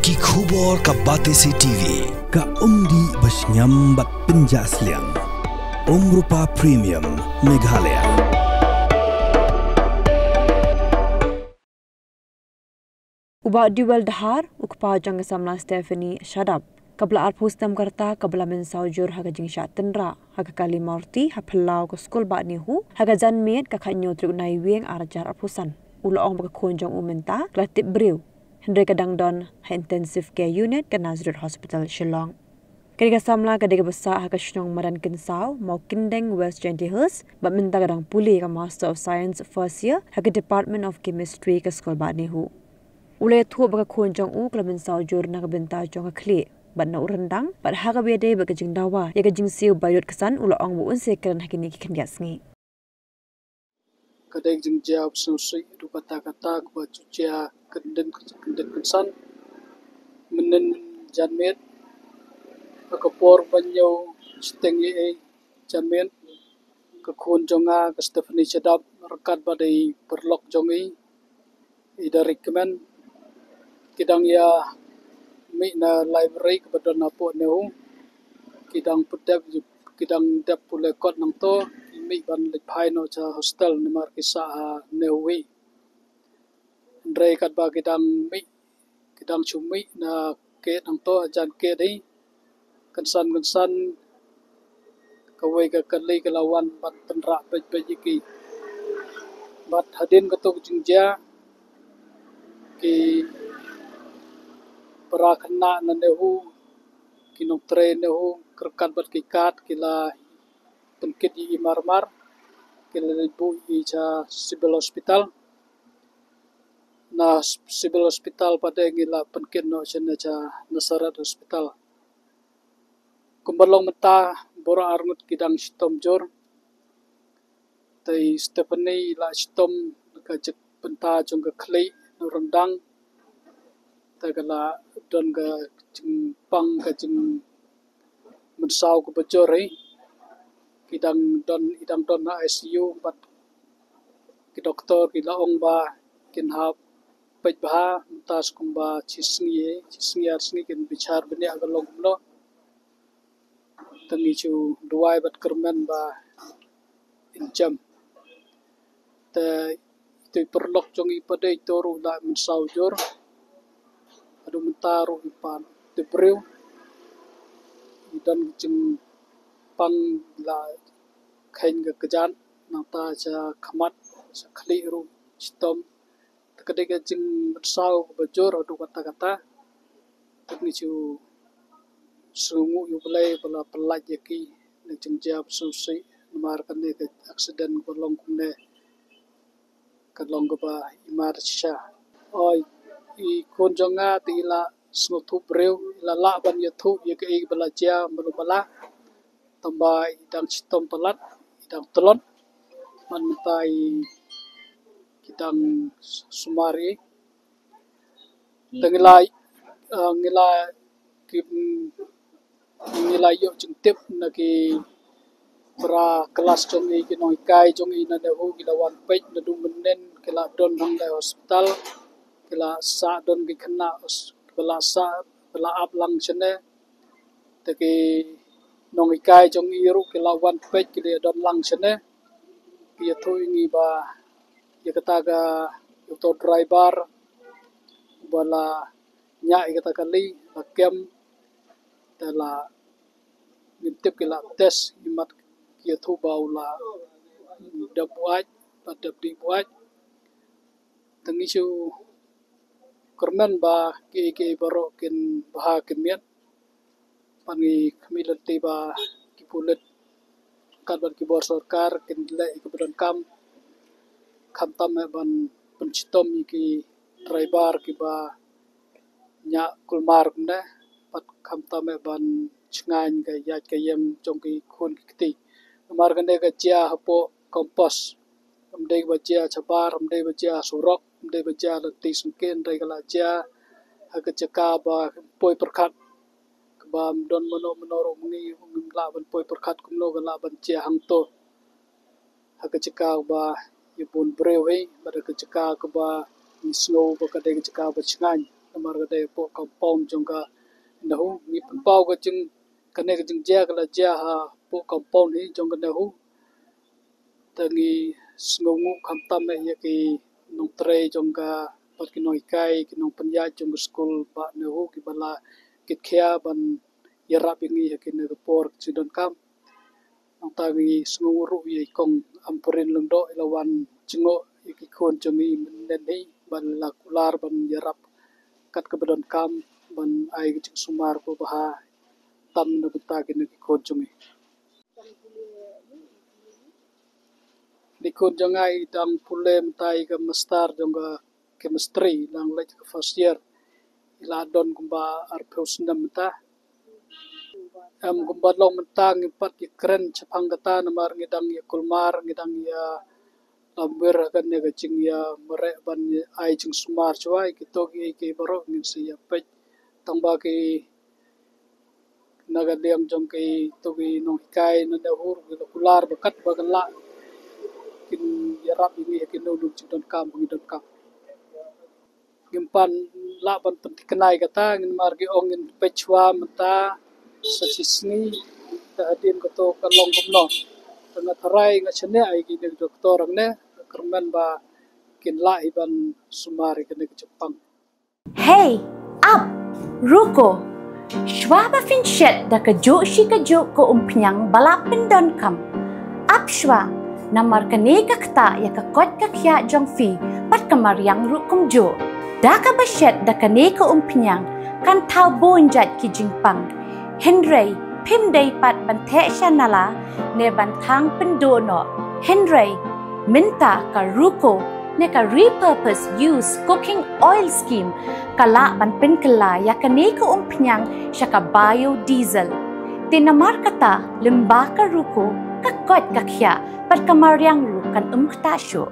Ki khubor ka Batesi TV. Ka undi basnyambat penjaslian. Rupa Premium Meghalaya. Ubah dual dahar ukpa jang samla Stephanie Shadab. Kabla arpustam karta kabla mensaujur haga jingsha tenra haga kali marti hapelau ke skul ba nihu haga janmet ka khanyo trik nai weng arjar arpusan. Ula ong baka konjong umenta klatip briu. Hendry kadang don intensive care unit ke Nazareth Hospital Shillong. Ketiga samla kadega besar haga shnong madan kinsau mau kindeng West Genti Hills ba minta kadang puli ka Master of Science first year haga Department of Chemistry ke skul ba nihu. Ula tu baka konjong kala mensaujur na kabenta jong ka kli. Bat na urendang, bat haga bede baka jing dawa, ya ka jing siu bayot kesan ula ong buun sekeran hakini kikendias ngi. Kadang jing jawab susui du kata-kata kuba cucia kenden kesan menen janmet akapor banyo steng ye janmet ke konjonga ke Stephanie Shadab rekat badai berlok jongi ida recommend kidang ya mi na library kebetulan apo nehu kidang pedap kidang dap pule kot nang to mi ban lepai no cha hostel nemar kisa nehui ndrei kat ba kidang mi kidang chumi na ke nang to jan ke dei kansan kawai ka kali kelawan bat tenra pej iki bat hadin ketuk jingja ki perakna na nehu kinok tre nehu kerkat bat kikat kila penkit i marmar kila ibu i cha civil hospital na civil hospital pada ngila penkit no chana cha Nasarat hospital kumbalong mata bora arngut kidang shitom jor tai Stephanie la shitom ka jek penta jong ka klei no rendang tagala don ga jing pang ka jing mensau ko bejore idang don na ICU bat ki doktor ki laong ba kin hap pej bah tas kumba chisngi arsni kin bichar bene agalong no tangi chu duai bat kermen ba injam te tu perlok jongi pada itoru da mensau jor adu mentaru ipan te breu dan jeng pang la kain ga kejan nata cha khamat cha khli ru stom takadega jeng mensau bajor adu kata-kata takni chu sungu yu belai bala pelaj yaki ne jeng jab susi mar kan ne accident bolong kumne kalong ba imar sha oi I konjonga ti la snotu breu la la ban yathu ye ke bala ja bala bala tamba idang chitom tolat idang tolon man tai kidang sumari ngila ngila yo jingtip na ki pra kelas jongi ki noi kai jongi na de hu gilawan pej na du menen kila don hang dai hospital kila sa don ki khna bela ap lang chene teki nong ikai jong iru kila wan pej kila don lang chene kia thu ingi ba ya kataga auto driver bala nya kata kali bakem tela ngintip kila tes imat kia thu baula dabuaj padap di buaj tangi chu kermen ba ki baro kin baha kemiat pani kemilan tiba kipulet kabar kibor sarkar kin le kebedan kam tam ban penchitom ki driver ki ba nya kulmar ne pat tam ban chngan ga yat ka yem jong ki khun ki mar kan de ga chia hapo kompos amdei ba chia chabar amdei ba chia surok amdei ba chia lanti sungken dai kala chia haga caka ba poi perkat ba don menoro mengi la ban poi perkat kumno la ban chia hangto haga caka ba ibun brewe ba haga caka ba snow ba ka de caka ba chngan namar gade po compound jongka nahu ngi pau ga jing kane ga jing ja kala ja ha po compound hi jongka nahu tangi sngongu khamtam me ye ki nong tre jongka pat ki noi kai ki nong panya jong school ba nahu ki bala kit khia ban yarap ingi ki ne por chidon kam nong tangi sngongu ru ye kong ampurin lungdo ilawan jingo ki khon jongi nen ni ban la kular ban yarap kat ke bedon kam ban ai ki sumar ko baha tam na buta ki ne ki khon jongi di khon jongai dang pule mtai ke mastar jonga chemistry dang lek ke first year ila don kumba arpeus nam ta kumba long mentang pat ki kren chapang kata namar ngidang ya kulmar ngidang ya lamber kan ne gacing ya mere ban ai jing sumar chwai ki to ki baro ngin si ya pet tang ba ki naga diam jong ki to ki no kai na da hur ki kular bakat bagala kin yarap ini ki no du chidon kam ngidon kam gimpan la ban pendikenai kata ngin mar ki ongin pechwa mata sasisni ta adin ko to kalong kumno tengah terai ngachne ai ki doktor ne kermen ba kinla iban sumari kene ke Jepang. Hey, up, ruko. Shwa ba finchet da kajo shi kajo ko umpnyang balapin don kam. Up shwa, namar kane kakta ya kakot kakya jong fi pat kamar yang rukum jo. Da ka bashet da kane ko umpnyang kan tau bonjat ki jingpang. Henry, pim day pat bante shanala ne bantang pendono. Henry, minta ka ruko ne ka repurpose use cooking oil scheme kala ban pen kala ya kane ko umpnyang siya ka biodiesel. Tinamar kata limba ka ruko kakot kakya pat kamaryang rukan ktasyo.